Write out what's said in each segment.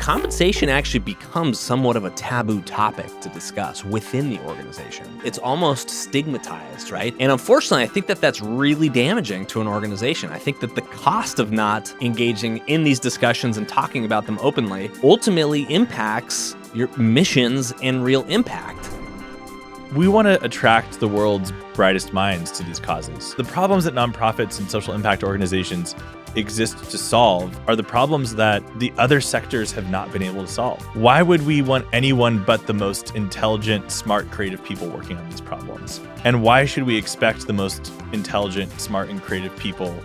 compensation actually becomes somewhat of a taboo topic to discuss within the organization. It's almost stigmatized, right? And unfortunately, I think that that's really damaging to an organization. I think that the cost of not engaging in these discussions and talking about them openly ultimately impacts your missions and real impact. We want to attract the world's brightest minds to these causes. The problems that nonprofits and social impact organizations exist to solve are the problems that the other sectors have not been able to solve. Why would we want anyone but the most intelligent, smart, creative people working on these problems? And why should we expect the most intelligent, smart, and creative people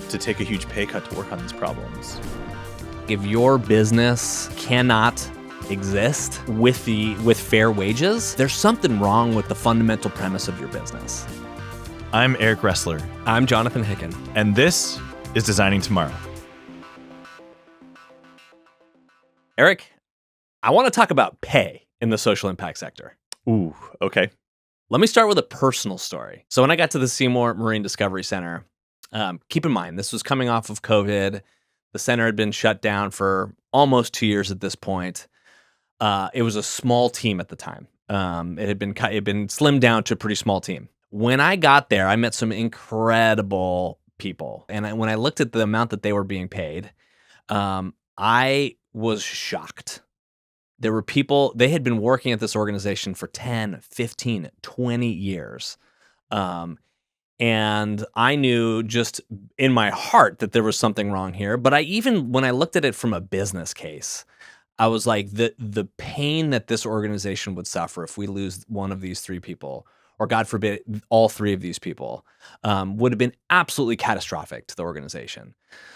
to take a huge pay cut to work on these problems? If your business cannot exist with fair wages, there's something wrong with the fundamental premise of your business. I'm Eric Ressler. I'm Jonathan Hicken. And this is Designing Tomorrow. Eric, I want to talk about pay in the social impact sector. Ooh, okay. Let me start with a personal story. So when I got to the Seymour Marine Discovery Center, keep in mind, this was coming off of COVID. The center had been shut down for almost 2 years at this point. It was a small team at the time. It had been slimmed down to a pretty small team. When I got there, I met some incredible people. And when I looked at the amount that they were being paid, I was shocked. There were people, they had been working at this organization for 10, 15, 20 years. And I knew just in my heart that there was something wrong here. But when I looked at it from a business case, I was like, the pain that this organization would suffer if we lose one of these three people, or God forbid, all three of these people, would have been absolutely catastrophic to the organization.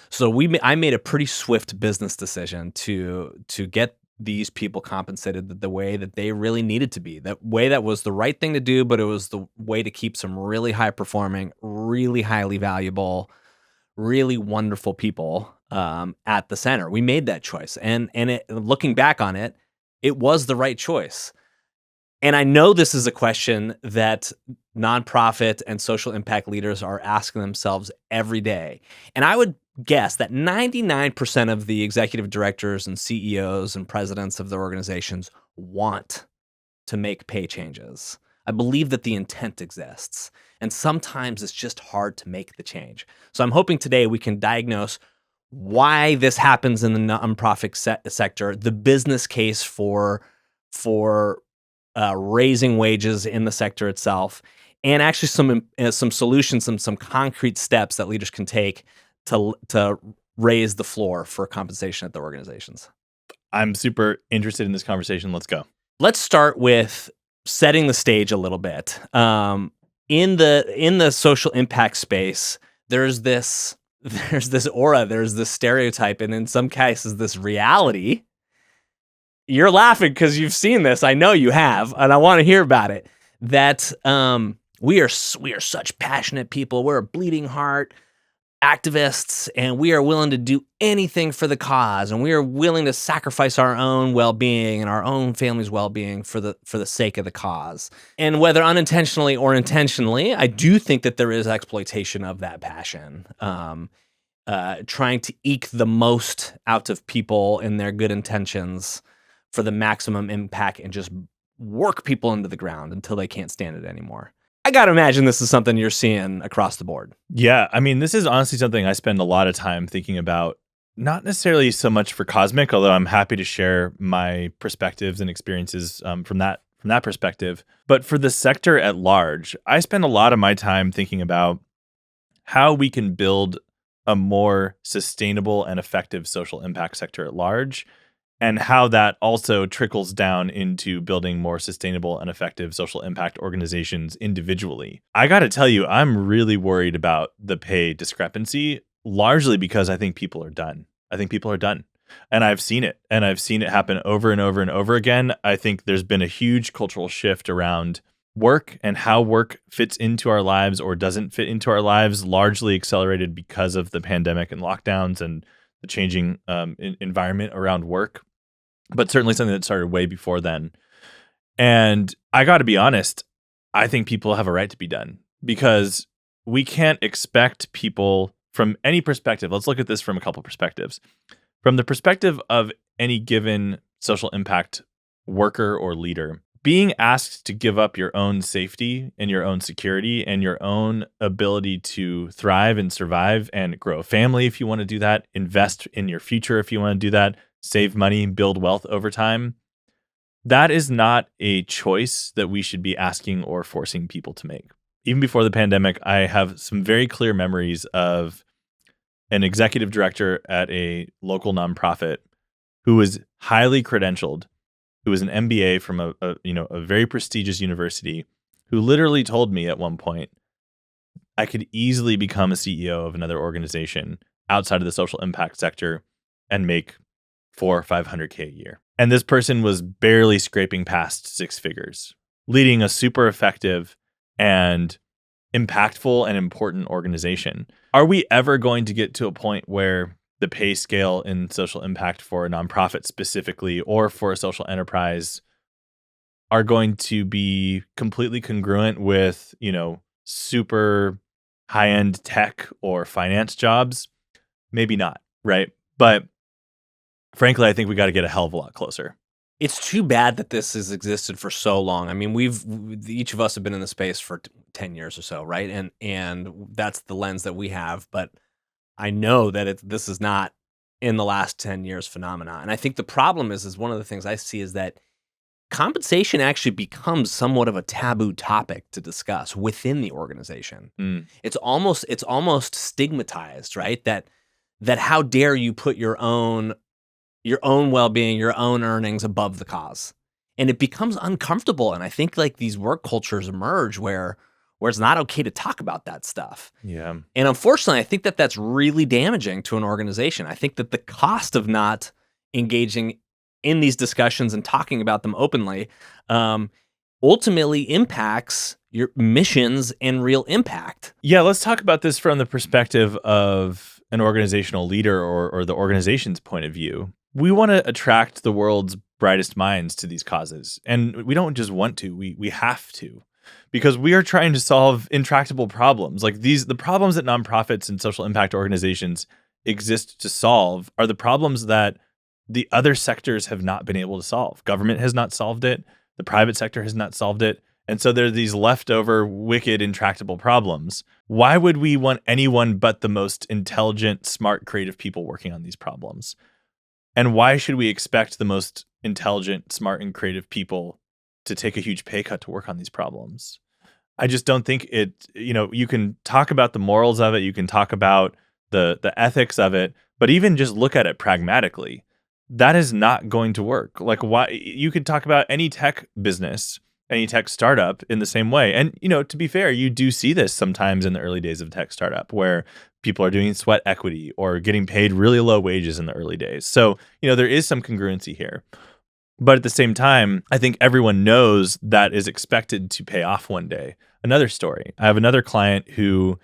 So I made a pretty swift business decision to get these people compensated the way that they really needed to be. That way that was the right thing to do, but it was the way to keep some really high performing, really highly valuable, really wonderful people at the center. We made that choice. And looking back on it, it was the right choice. And I know this is a question that nonprofit and social impact leaders are asking themselves every day. And I would guess that 99% of the executive directors and CEOs and presidents of the organizations want to make pay changes. I believe that the intent exists. And sometimes it's just hard to make the change. So I'm hoping today we can diagnose why this happens in the nonprofit sector, the business case for raising wages in the sector itself, and actually some solutions and some concrete steps that leaders can take to raise the floor for compensation at the organizations. I'm super interested in this conversation. Let's go. Let's start with setting the stage a little bit. In the social impact space, there's this aura, there's this stereotype, and in some cases, this reality. You're laughing because you've seen this. I know you have, and I want to hear about it. That we are such passionate people. We're a bleeding heart activists, and we are willing to do anything for the cause, and we are willing to sacrifice our own well-being and our own family's well-being for the sake of the cause. And whether unintentionally or intentionally, I do think that there is exploitation of that passion, trying to eke the most out of people in their good intentions for the maximum impact and just work people into the ground until they can't stand it anymore. I got to imagine this is something you're seeing across the board. Yeah, I mean, this is honestly something I spend a lot of time thinking about, not necessarily so much for Cosmic, although I'm happy to share my perspectives and experiences from that perspective. But for the sector at large, I spend a lot of my time thinking about how we can build a more sustainable and effective social impact sector at large, and how that also trickles down into building more sustainable and effective social impact organizations individually. I got to tell you, I'm really worried about the pay discrepancy, largely because I think people are done. And I've seen it. And I've seen it happen over and over and over again. I think there's been a huge cultural shift around work and how work fits into our lives or doesn't fit into our lives, largely accelerated because of the pandemic and lockdowns and the changing environment around work. But certainly something that started way before then. And I got to be honest, I think people have a right to be done, because we can't expect people from any perspective. Let's look at this from a couple perspectives. From the perspective of any given social impact worker or leader, being asked to give up your own safety and your own security and your own ability to thrive and survive and grow a family if you want to do that, invest in your future if you want to do that, save money, build wealth over time, that is not a choice that we should be asking or forcing people to make. Even before the pandemic, I have some very clear memories of an executive director at a local nonprofit who was highly credentialed, who was an MBA from a very prestigious university, who literally told me at one point, I could easily become a CEO of another organization outside of the social impact sector and make 400 or 500K a year. And this person was barely scraping past six figures, leading a super effective and impactful and important organization. Are we ever going to get to a point where the pay scale in social impact for a nonprofit specifically, or for a social enterprise, are going to be completely congruent with, super high-end tech or finance jobs? Maybe not, right? But frankly, I think we got to get a hell of a lot closer. It's too bad that this has existed for so long. I mean, each of us have been in the space for 10 years or so, right? And that's the lens that we have. But I know that this is not in the last 10 years phenomena. And I think the problem is one of the things I see is that compensation actually becomes somewhat of a taboo topic to discuss within the organization. It's almost stigmatized, right? That how dare you put your own well-being, your own earnings above the cause. And it becomes uncomfortable. And I think like these work cultures emerge where it's not okay to talk about that stuff. Yeah. And unfortunately, I think that that's really damaging to an organization. I think that the cost of not engaging in these discussions and talking about them openly ultimately impacts your missions and real impact. Yeah, let's talk about this from the perspective of an organizational leader or the organization's point of view. We want to attract the world's brightest minds to these causes. And we don't just want to, we have to. Because we are trying to solve intractable problems. Like the problems that nonprofits and social impact organizations exist to solve are the problems that the other sectors have not been able to solve. Government has not solved it. The private sector has not solved it. And so there are these leftover, wicked, intractable problems. Why would we want anyone but the most intelligent, smart, creative people working on these problems? And why should we expect the most intelligent, smart, and creative people to take a huge pay cut to work on these problems? I just don't think you can talk about the morals of it, you can talk about the ethics of it, but even just look at it pragmatically. That is not going to work. Like, why you could talk about any tech business, any tech startup in the same way. And, to be fair, you do see this sometimes in the early days of tech startup where people are doing sweat equity or getting paid really low wages in the early days. So, there is some congruency here. But at the same time, I think everyone knows that is expected to pay off one day. Another story. I have another client who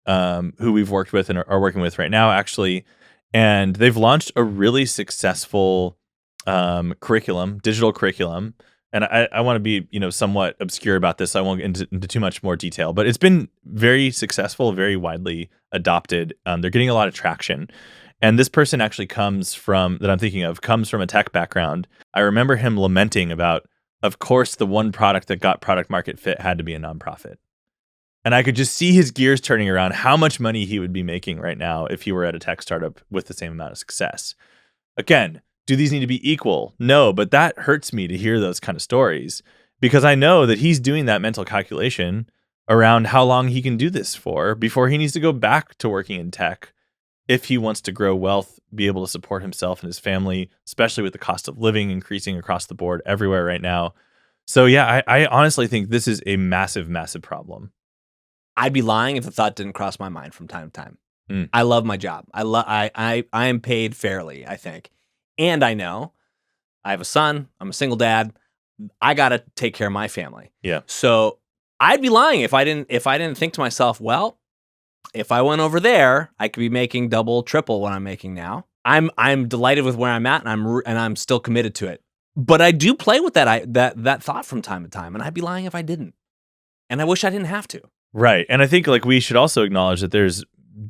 we've worked with and are working with right now, actually, and they've launched a really successful digital curriculum. And I want to be, somewhat obscure about this. So I won't get into too much more detail, but it's been very successful, very widely adopted. They're getting a lot of traction. And this person actually comes from a tech background. I remember him lamenting about, of course, the one product that got product market fit had to be a nonprofit. And I could just see his gears turning around, how much money he would be making right now if he were at a tech startup with the same amount of success. Again, do these need to be equal? No, but that hurts me to hear those kind of stories because I know that he's doing that mental calculation around how long he can do this for before he needs to go back to working in tech if he wants to grow wealth, be able to support himself and his family, especially with the cost of living increasing across the board everywhere right now. So yeah, I honestly think this is a massive, massive problem. I'd be lying if the thought didn't cross my mind from time to time. Mm. I love my job. I am paid fairly, I think. And I know I have a son, I'm a single dad. I got to take care of my family. Yeah. So I'd be lying if I didn't think to myself, well, if I went over there, I could be making double, triple what I'm making now. I'm delighted with where I'm at, and I'm still committed to it. But I do play with that thought from time to time, and I'd be lying if I didn't. And I wish I didn't have to. Right. And I think we should also acknowledge that there's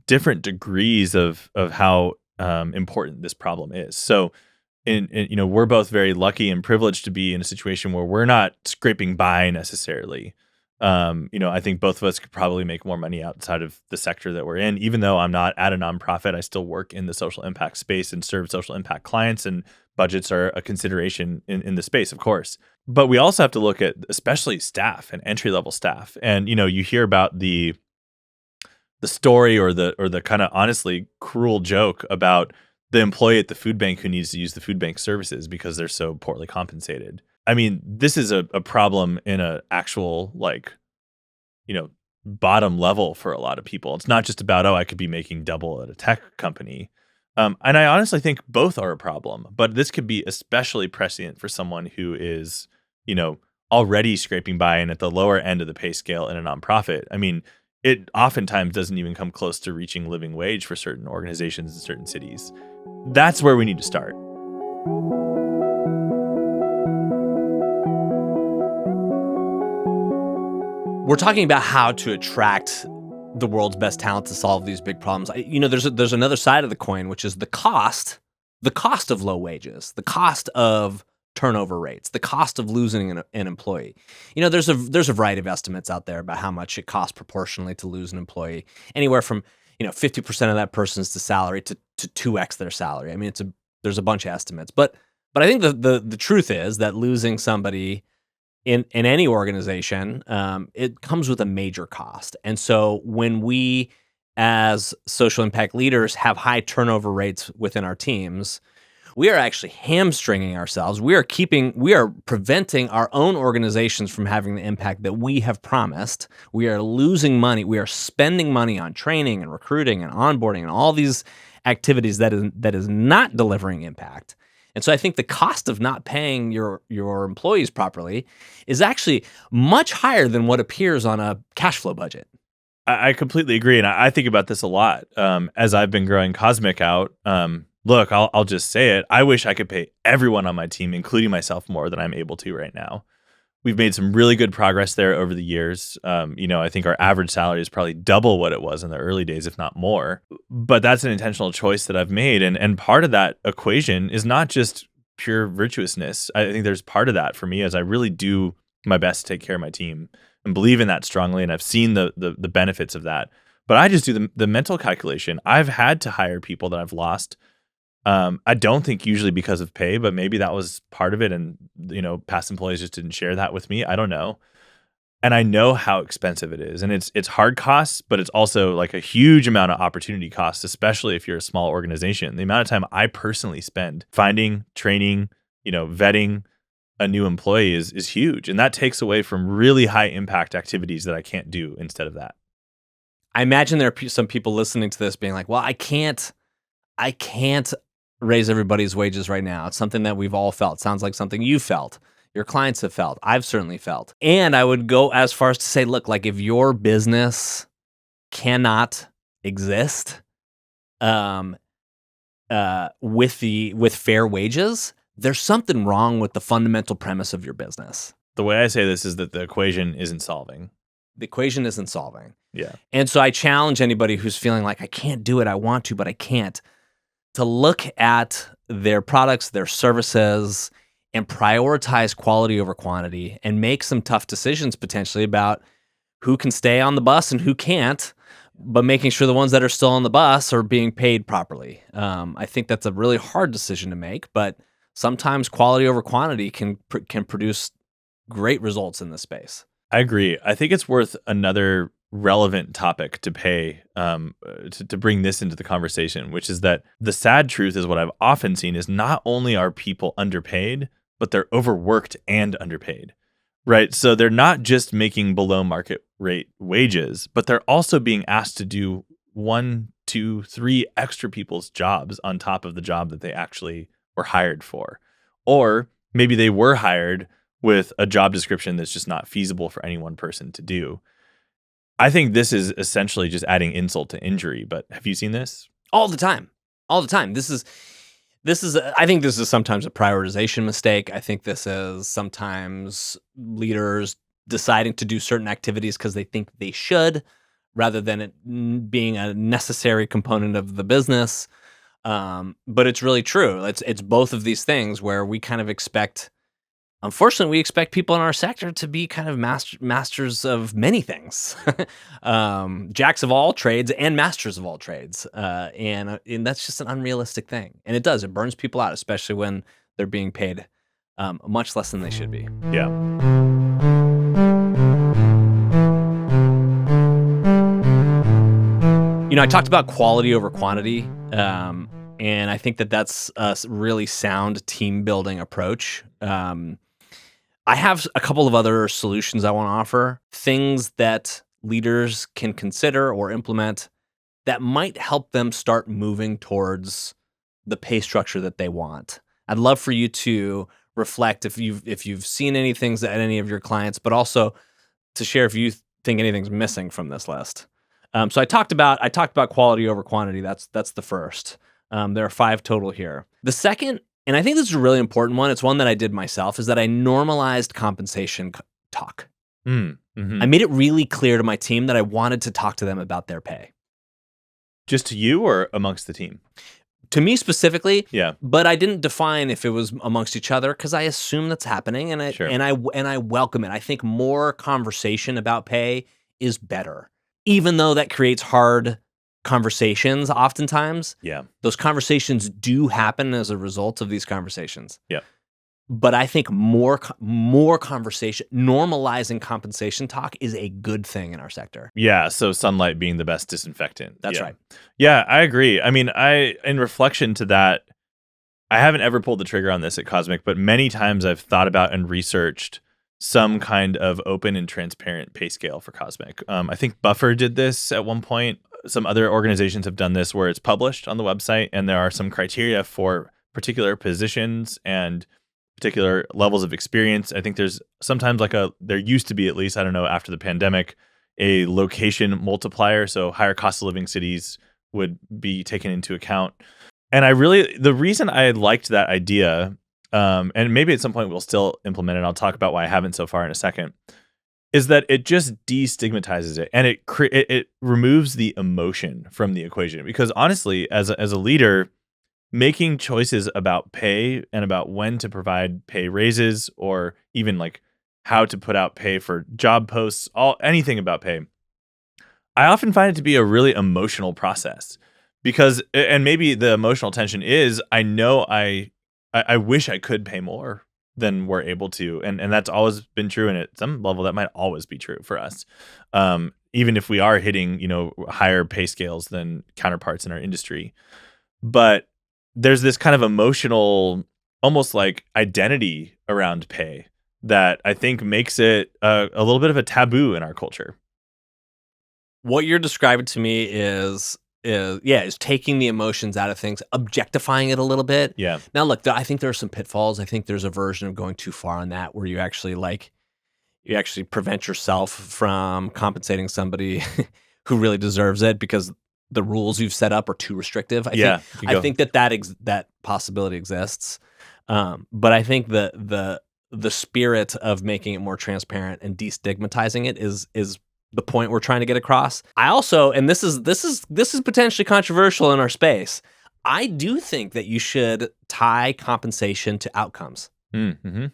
different degrees of how important this problem is. So, we're both very lucky and privileged to be in a situation where we're not scraping by necessarily. I think both of us could probably make more money outside of the sector that we're in. Even though I'm not at a nonprofit, I still work in the social impact space and serve social impact clients, and budgets are a consideration in the space, of course. But we also have to look at especially staff and entry level staff. And you hear about the story or the kind of honestly cruel joke about the employee at the food bank who needs to use the food bank services because they're so poorly compensated. I mean, this is a problem in a actual bottom level for a lot of people. It's not just about, oh, I could be making double at a tech company. And I honestly think both are a problem, but this could be especially prescient for someone who is, already scraping by and at the lower end of the pay scale in a nonprofit. I mean, it oftentimes doesn't even come close to reaching living wage for certain organizations in certain cities. That's where we need to start. We're talking about how to attract the world's best talent to solve these big problems. There's another side of the coin, which is the cost of low wages, the cost of turnover rates, the cost of losing an employee. There's a variety of estimates out there about how much it costs proportionally to lose an employee, anywhere from 50% of that person's salary to 2x their salary. I mean, there's a bunch of estimates, but I think the truth is that losing somebody in any organization, it comes with a major cost. And so when we, as social impact leaders, have high turnover rates within our teams, we are actually hamstringing ourselves. We are preventing our own organizations from having the impact that we have promised. We are losing money. We are spending money on training and recruiting and onboarding and all these activities that is not delivering impact. And so I think the cost of not paying your employees properly is actually much higher than what appears on a cash flow budget. I completely agree. And I think about this a lot as I've been growing Cosmic out. Look, I'll just say it. I wish I could pay everyone on my team, including myself, more than I'm able to right now. We've made some really good progress there over the years. I think our average salary is probably double what it was in the early days, if not more. But that's an intentional choice that I've made. And part of that equation is not just pure virtuousness. I think there's part of that for me as I really do my best to take care of my team and believe in that strongly. And I've seen the benefits of that. But I just do the mental calculation. I've had to hire people that I've lost. I don't think usually because of pay, but maybe that was part of it. And, past employees just didn't share that with me. I don't know. And I know how expensive it is. And it's hard costs, but it's also like a huge amount of opportunity costs, especially if you're a small organization. The amount of time I personally spend finding, training, vetting a new employee is huge. And that takes away from really high impact activities that I can't do instead of that. I imagine there are some people listening to this being like, well, I can't raise everybody's wages right now. It's something that we've all felt. Sounds like something you felt. Your clients have felt. I've certainly felt. And I would go as far as to say, look, like if your business cannot exist with fair wages, there's something wrong with the fundamental premise of your business. The way I say this is that the equation isn't solving. The equation isn't solving. Yeah. And so I challenge anybody who's feeling like I can't do it, I want to, but I can't, to look at their products, their services, and prioritize quality over quantity and make some tough decisions potentially about who can stay on the bus and who can't, but making sure the ones that are still on the bus are being paid properly. I think that's a really hard decision to make, but sometimes quality over quantity can produce great results in this space. I agree. I think it's worth another relevant topic to pay to bring this into the conversation, which is that the sad truth is what I've often seen is not only are people underpaid, but they're overworked and underpaid, right? So they're not just making below market rate wages, but they're also being asked to do 1, 2, 3 extra people's jobs on top of the job that they actually were hired for. Or maybe they were hired with a job description that's just not feasible for any one person to do. I think this is essentially just adding insult to injury, but have you seen this? All the time. This is I think this is sometimes a prioritization mistake. I think this is sometimes leaders deciding to do certain activities because they think they should, rather than it being a necessary component of the business. But it's really true. It's both of these things where we kind of expect. Unfortunately, we expect people in our sector to be kind of masters of many things, jacks of all trades and masters of all trades, and that's just an unrealistic thing. And it burns people out, especially when they're being paid much less than they should be. Yeah. I talked about quality over quantity, and I think that that's a really sound team building approach. I have a couple of other solutions I want to offer, things that leaders can consider or implement that might help them start moving towards the pay structure that they want. I'd love for you to reflect if you've seen any things at any of your clients, but also to share if you think anything's missing from this list. So I talked about quality over quantity. That's the first. There are 5 total here. The second, and I think this is a really important one, it's one that I did myself, is that I normalized compensation talk. Mm-hmm. I made it really clear to my team that I wanted to talk to them about their pay. Just to you or amongst the team? To me specifically, Yeah. But I didn't define if it was amongst each other because I assume that's happening, and I welcome it. I think more conversation about pay is better, even though that creates hard conversations. Oftentimes, those conversations do happen as a result of these conversations. Yeah. But I think more conversation, normalizing compensation talk is a good thing in our sector. Yeah, so sunlight being the best disinfectant. That's right. Yeah, I agree. I mean, in reflection to that, I haven't ever pulled the trigger on this at Cosmic, but many times I've thought about and researched some kind of open and transparent pay scale for Cosmic. I think Buffer did this at one point. Some other organizations have done this where it's published on the website, and there are some criteria for particular positions and particular levels of experience. I think there's sometimes there used to be, at least, I don't know, after the pandemic, a location multiplier. So higher cost of living cities would be taken into account. And the reason I liked that idea, and maybe at some point we'll still implement it, I'll talk about why I haven't so far in a second, is that it just destigmatizes it, and it removes the emotion from the equation. Because honestly, as a leader, making choices about pay and about when to provide pay raises, or even like how to put out pay for job posts, anything about pay, I often find it to be a really emotional process. Because, and maybe the emotional tension is, I know I wish I could pay more than we're able to, and that's always been true, and at some level that might always be true for us, even if we are hitting higher pay scales than counterparts in our industry. But there's this kind of emotional, almost like identity around pay that I think makes it a little bit of a taboo in our culture. What you're describing to me is taking the emotions out of things, objectifying it a little bit. Yeah. Now, look, I think there are some pitfalls. I think there's a version of going too far on that where you actually prevent yourself from compensating somebody who really deserves it because the rules you've set up are too restrictive. I think that possibility exists. But I think the spirit of making it more transparent and destigmatizing it is the point we're trying to get across. I also, and this is potentially controversial in our space, I do think that you should tie compensation to outcomes. Mm-hmm.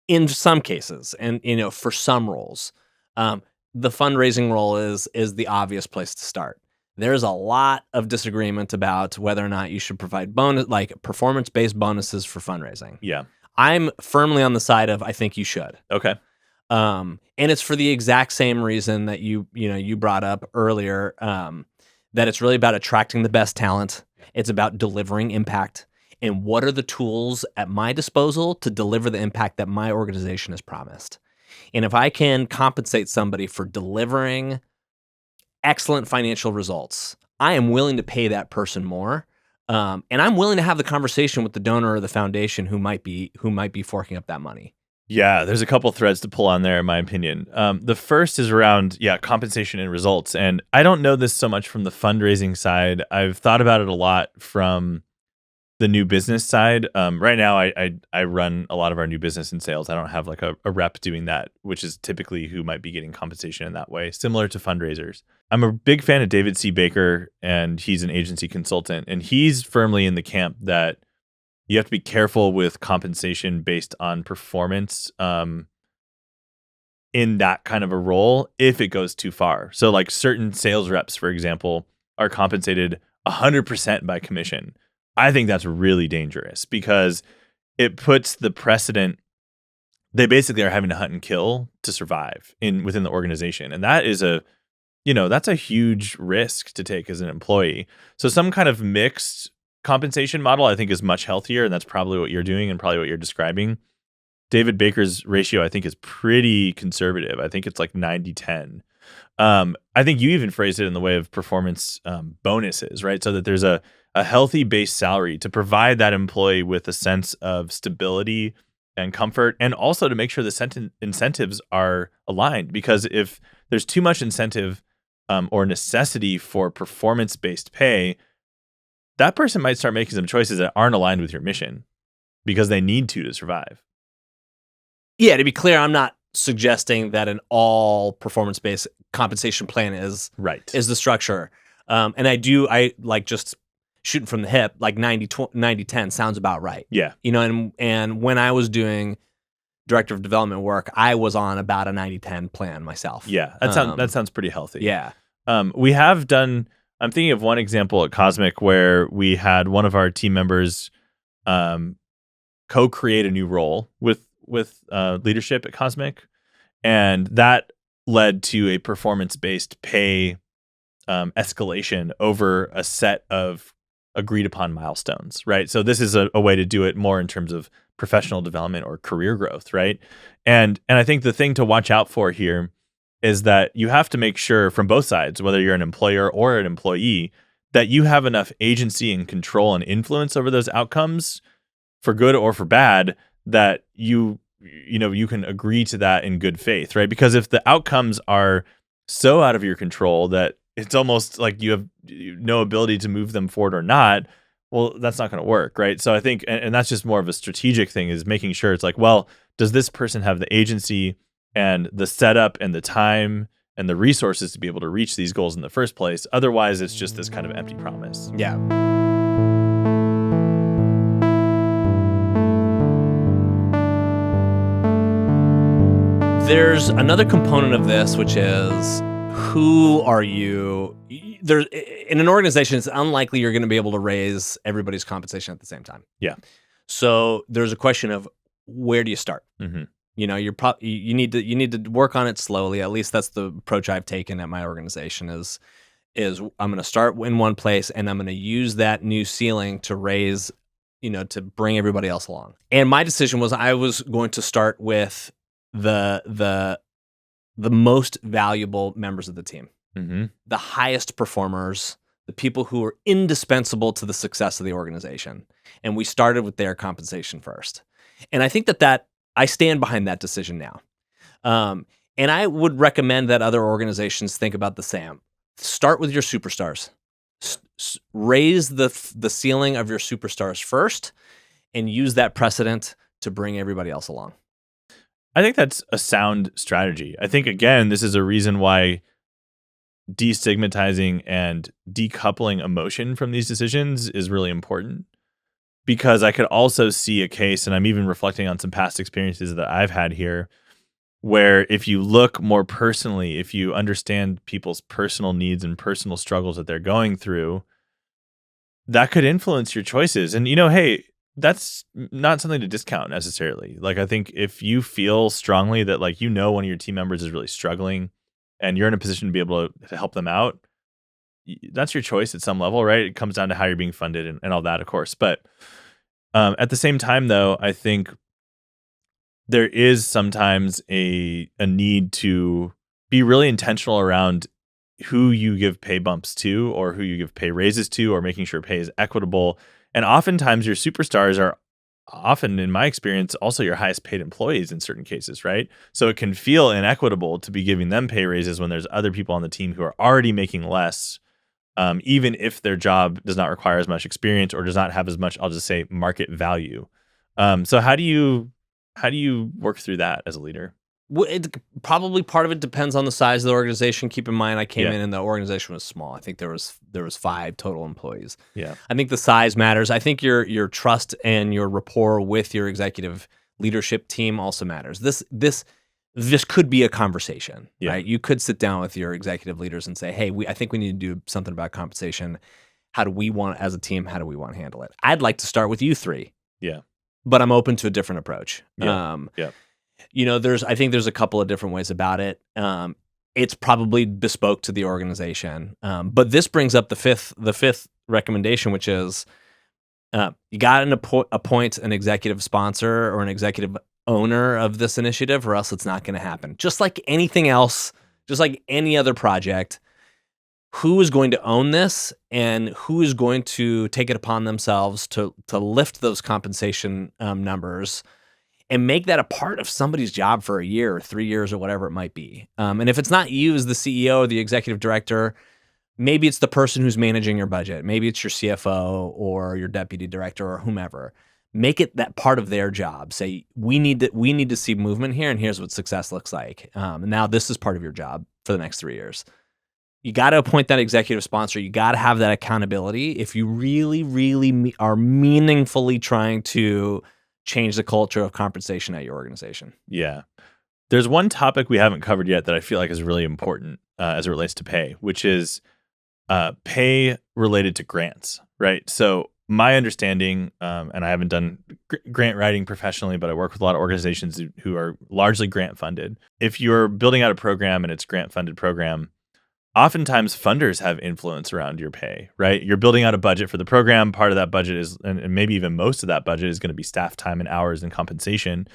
In some cases, and for some roles, the fundraising role is the obvious place to start. There's a lot of disagreement about whether or not you should provide performance-based bonuses for fundraising. Yeah. I'm firmly on the side of I think you should. Okay. And it's for the exact same reason that you brought up earlier, that it's really about attracting the best talent. It's about delivering impact. And what are the tools at my disposal to deliver the impact that my organization has promised? And if I can compensate somebody for delivering excellent financial results, I am willing to pay that person more. And I'm willing to have the conversation with the donor or the foundation who might be forking up that money. Yeah, there's a couple threads to pull on there, in my opinion. The first is around, compensation and results. And I don't know this so much from the fundraising side. I've thought about it a lot from the new business side. Right now, I run a lot of our new business and sales. I don't have like a rep doing that, which is typically who might be getting compensation in that way, similar to fundraisers. I'm a big fan of David C. Baker, and he's an agency consultant, and he's firmly in the camp that you have to be careful with compensation based on performance in that kind of a role if it goes too far. So like certain sales reps, for example, are compensated 100% by commission. I think that's really dangerous because it puts the precedent. They basically are having to hunt and kill to survive within the organization. And that is that's a huge risk to take as an employee. So some kind of mixed compensation model I think is much healthier. And that's probably what you're doing and probably what you're describing. David Baker's ratio, I think, is pretty conservative. I think it's like 90-10. I think you even phrased it in the way of performance bonuses, right? So that there's a healthy base salary to provide that employee with a sense of stability and comfort, and also to make sure the incentives are aligned. Because if there's too much incentive or necessity for performance-based pay, that person might start making some choices that aren't aligned with your mission because they need to survive. Yeah, to be clear, I'm not suggesting that an all performance-based compensation plan is the structure. And I like just shooting from the hip, like 90-10 sounds about right. Yeah. And when I was doing director of development work, I was on about a 90-10 plan myself. Yeah. That sounds pretty healthy. Yeah. We have done, I'm thinking of one example at Cosmic where we had one of our team members co-create a new role with leadership at Cosmic, and that led to a performance-based pay escalation over a set of agreed upon milestones, right? So this is a way to do it more in terms of professional development or career growth, right? And I think the thing to watch out for here is that you have to make sure from both sides, whether you're an employer or an employee, that you have enough agency and control and influence over those outcomes for good or for bad, that you can agree to that in good faith, right? Because if the outcomes are so out of your control that it's almost like you have no ability to move them forward or not, well, that's not going to work, right? So I think, and that's just more of a strategic thing, is making sure it's like, well, does this person have the agency and the setup and the time and the resources to be able to reach these goals in the first place? Otherwise, it's just this kind of empty promise. Yeah. There's another component of this, which is, who are you? In an organization, it's unlikely you're going to be able to raise everybody's compensation at the same time. Yeah. So there's a question of, where do you start? Mm-hmm. You need to work on it slowly. At least that's the approach I've taken at my organization. Is I'm going to start in one place, and I'm going to use that new ceiling to raise, to bring everybody else along. And my decision was, I was going to start with the most valuable members of the team, mm-hmm. the highest performers, the people who are indispensable to the success of the organization. And we started with their compensation first. And I think that I stand behind that decision now. And I would recommend that other organizations think about the same. Start with your superstars. Raise the ceiling of your superstars first, and use that precedent to bring everybody else along. I think that's a sound strategy. I think, again, this is a reason why destigmatizing and decoupling emotion from these decisions is really important. Because I could also see a case, and I'm even reflecting on some past experiences that I've had here, where if you look more personally, if you understand people's personal needs and personal struggles that they're going through, that could influence your choices. And, hey, that's not something to discount necessarily. Like, I think if you feel strongly that, like, one of your team members is really struggling and you're in a position to be able to help them out, that's your choice at some level, right? It comes down to how you're being funded and all that, of course. But at the same time, though, I think there is sometimes a need to be really intentional around who you give pay bumps to, or who you give pay raises to, or making sure pay is equitable. And oftentimes your superstars are often, in my experience, also your highest paid employees in certain cases, right? So it can feel inequitable to be giving them pay raises when there's other people on the team who are already making less even if their job does not require as much experience or does not have as much, I'll just say, market value. So how do you work through that as a leader? Well, probably part of it depends on the size of the organization. Keep in mind, I came Yeah, in and the organization was small. I think there was 5 total employees. yeah, I think the size matters. I think your trust and your rapport with your executive leadership team also matters. This could be a conversation, yeah, right? You could sit down with your executive leaders and say, "Hey, I think we need to do something about compensation. How do we want, as a team, how do we want to handle it? I'd like to start with you 3, yeah, but I'm open to a different approach." yeah, yeah, I think there's a couple of different ways about it. It's probably bespoke to the organization. But this brings up the fifth recommendation, which is you got to appoint an executive sponsor or an executive owner of this initiative, or else it's not going to happen. Just like anything else, just like any other project, who is going to own this and who is going to take it upon themselves to lift those compensation numbers and make that a part of somebody's job for a year or 3 years or whatever it might be. And if it's not you as the CEO or the executive director, maybe it's the person who's managing your budget. Maybe it's your CFO or your deputy director or whomever. Make it that part of their job. Say, we need to see movement here, and here's what success looks like. And now this is part of your job for the next 3 years. You got to appoint that executive sponsor. You got to have that accountability if you really, really are meaningfully trying to change the culture of compensation at your organization. yeah. There's one topic we haven't covered yet that I feel like is really important as it relates to pay, which is pay related to grants, right? So my understanding, and I haven't done grant writing professionally, but I work with a lot of organizations who are largely grant funded. If you're building out a program and it's grant funded program, oftentimes funders have influence around your pay, right? You're building out a budget for the program. Part of that budget is, and maybe even most of that budget is going to be staff time and hours and compensation.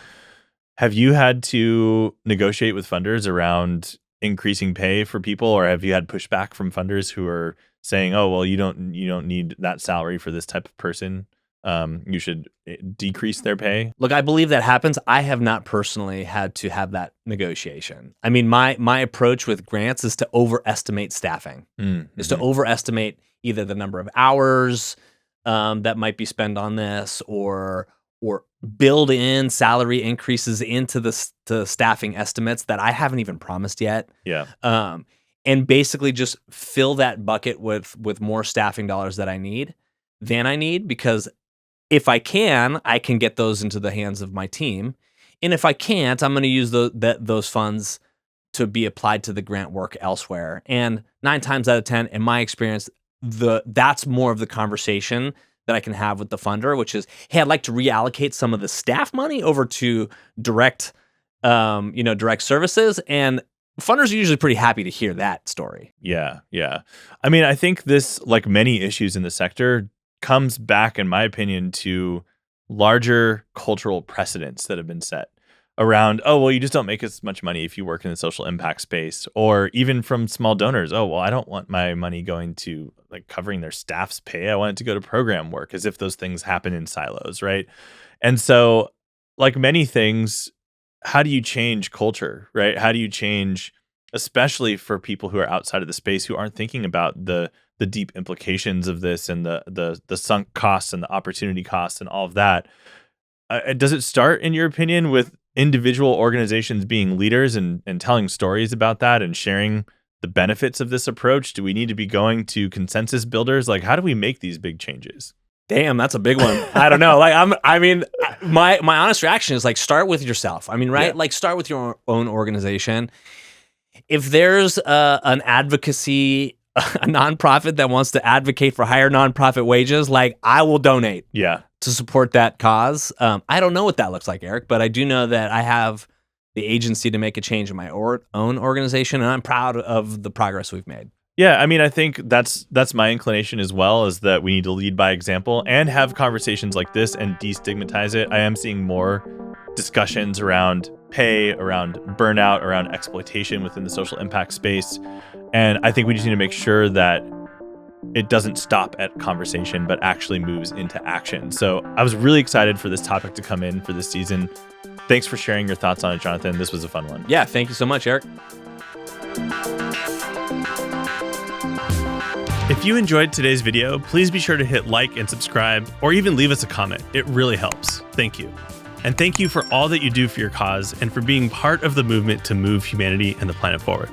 Have you had to negotiate with funders around increasing pay for people, or have you had pushback from funders who are saying, "Oh, well, you don't need that salary for this type of person. You should decrease their pay"? Look, I believe that happens. I have not personally had to have that negotiation. I mean, my approach with grants is to overestimate staffing, is to Mm-hmm. overestimate either the number of hours that might be spent on this, or build in salary increases into the staffing estimates that I haven't even promised yet. Yeah, Um, and basically just fill that bucket with more staffing dollars than I need, because if I can get those into the hands of my team. And if I can't, I'm going to use those funds to be applied to the grant work elsewhere. And 9 times out of 10, in my experience, that's more of the conversation that I can have with the funder, which is, hey, I'd like to reallocate some of the staff money over to direct services. And funders are usually pretty happy to hear that story. yeah, yeah. I mean, I think this, like many issues in the sector, comes back, in my opinion, to larger cultural precedents that have been set around, oh, well, you just don't make as much money if you work in the social impact space, or even from small donors. Oh, well, I don't want my money going to like covering their staff's pay. I want it to go to program work, as if those things happen in silos, right? And so, like many things, how do you change culture, right? How do you change, especially for people who are outside of the space, who aren't thinking about the deep implications of this and the sunk costs and the opportunity costs and all of that? Does it start, in your opinion, with individual organizations being leaders and telling stories about that and sharing the benefits of this approach? Do we need to be going to consensus builders? Like, how do we make these big changes? Damn, that's a big one. I don't know. Like, my honest reaction is like, start with yourself. I mean, right? Yeah. Like, start with your own organization. If there's an advocacy, a nonprofit that wants to advocate for higher nonprofit wages, like, I will donate Yeah. to support that cause. I don't know what that looks like, Eric, but I do know that I have the agency to make a change in my own organization, and I'm proud of the progress we've made. Yeah, I mean, I think that's my inclination as well, is that we need to lead by example and have conversations like this and destigmatize it. I am seeing more discussions around pay, around burnout, around exploitation within the social impact space. And I think we just need to make sure that it doesn't stop at conversation, but actually moves into action. So I was really excited for this topic to come in for this season. Thanks for sharing your thoughts on it, Jonathan. This was a fun one. Yeah, thank you so much, Eric. If you enjoyed today's video, please be sure to hit like and subscribe, or even leave us a comment. It really helps. Thank you. And thank you for all that you do for your cause and for being part of the movement to move humanity and the planet forward.